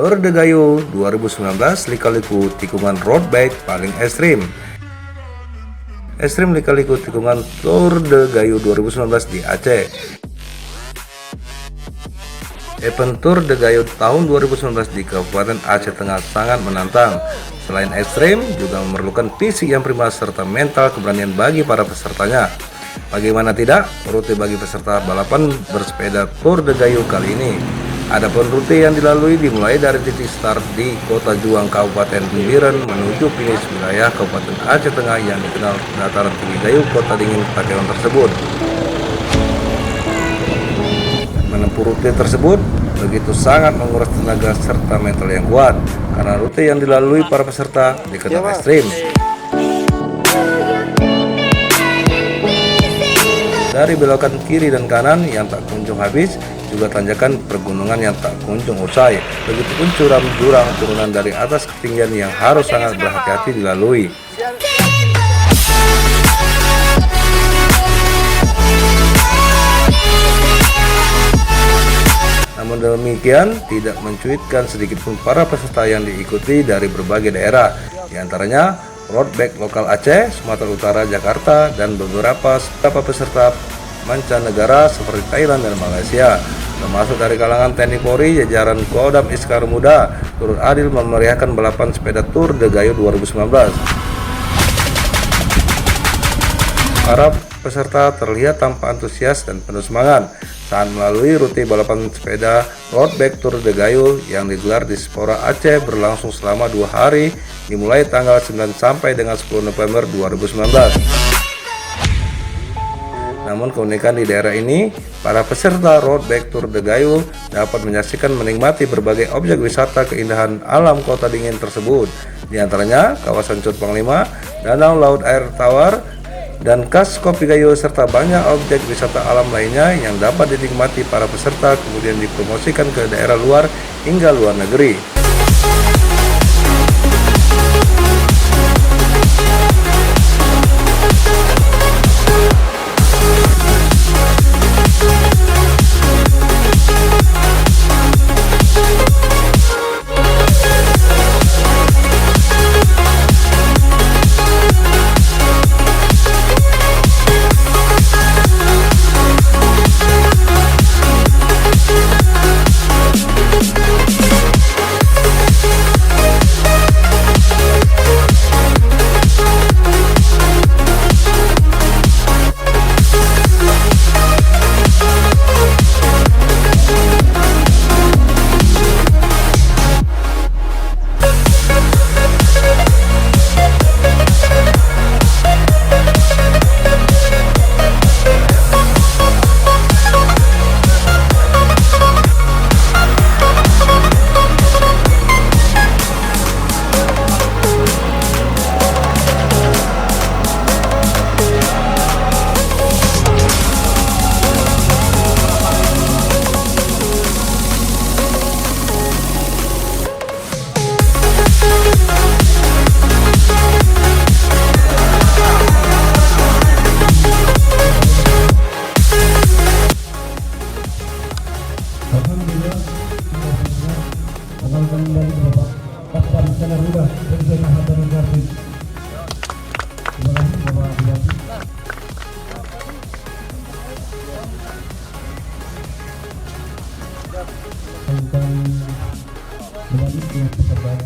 Tour de Gayo 2019 lika-liku tikungan road bike paling ekstrim. Ekstrim lika-liku tikungan Tour de Gayo 2019 di Aceh. Event Tour de Gayo tahun 2019 di Kabupaten Aceh Tengah sangat menantang. Selain ekstrim, juga memerlukan fisik yang prima serta mental keberanian bagi para pesertanya. Bagaimana tidak, rute bagi peserta balapan bersepeda Tour de Gayo kali ini. Adapun rute yang dilalui dimulai dari titik start di Kota Juang, Kabupaten Biren menuju finish wilayah Kabupaten Aceh Tengah yang dikenal dataran tinggi Gayo Kota Dingin Takengon tersebut. Menempuh rute tersebut begitu sangat menguras tenaga serta mental yang kuat karena rute yang dilalui para peserta dikenal ekstrim. Dari belokan kiri dan kanan yang tak kunjung habis, juga tanjakan pergunungan yang tak kunjung usai. Begitupun curam jurang turunan dari atas ketinggian yang harus sangat berhati-hati dilalui. Namun demikian, tidak mencuitkan sedikitpun para peserta yang diikuti dari berbagai daerah, diantaranya road bike lokal Aceh, Sumatera Utara, Jakarta, dan beberapa peserta mancanegara seperti Thailand dan Malaysia, termasuk dari kalangan TNI Polri. Jajaran Kodam Iskar Muda turut adil memeriahkan balapan sepeda Tour de Gayo 2019. Para peserta terlihat tampak antusias dan penuh semangat saat melalui rute balapan sepeda road bike Tour de Gayo yang digelar di Spora Aceh berlangsung selama 2 hari, dimulai tanggal 9 sampai dengan 10 November 2019. Namun keunikan di daerah ini, para peserta road bike Tour de Gayo dapat menyaksikan menikmati berbagai objek wisata keindahan alam Kota Dingin tersebut, diantaranya kawasan Cut Panglima, Danau Laut Air Tawar, dan khas kopi Gayo serta banyak objek wisata alam lainnya yang dapat dinikmati para peserta kemudian dipromosikan ke daerah luar hingga luar negeri. Kembali ke peserta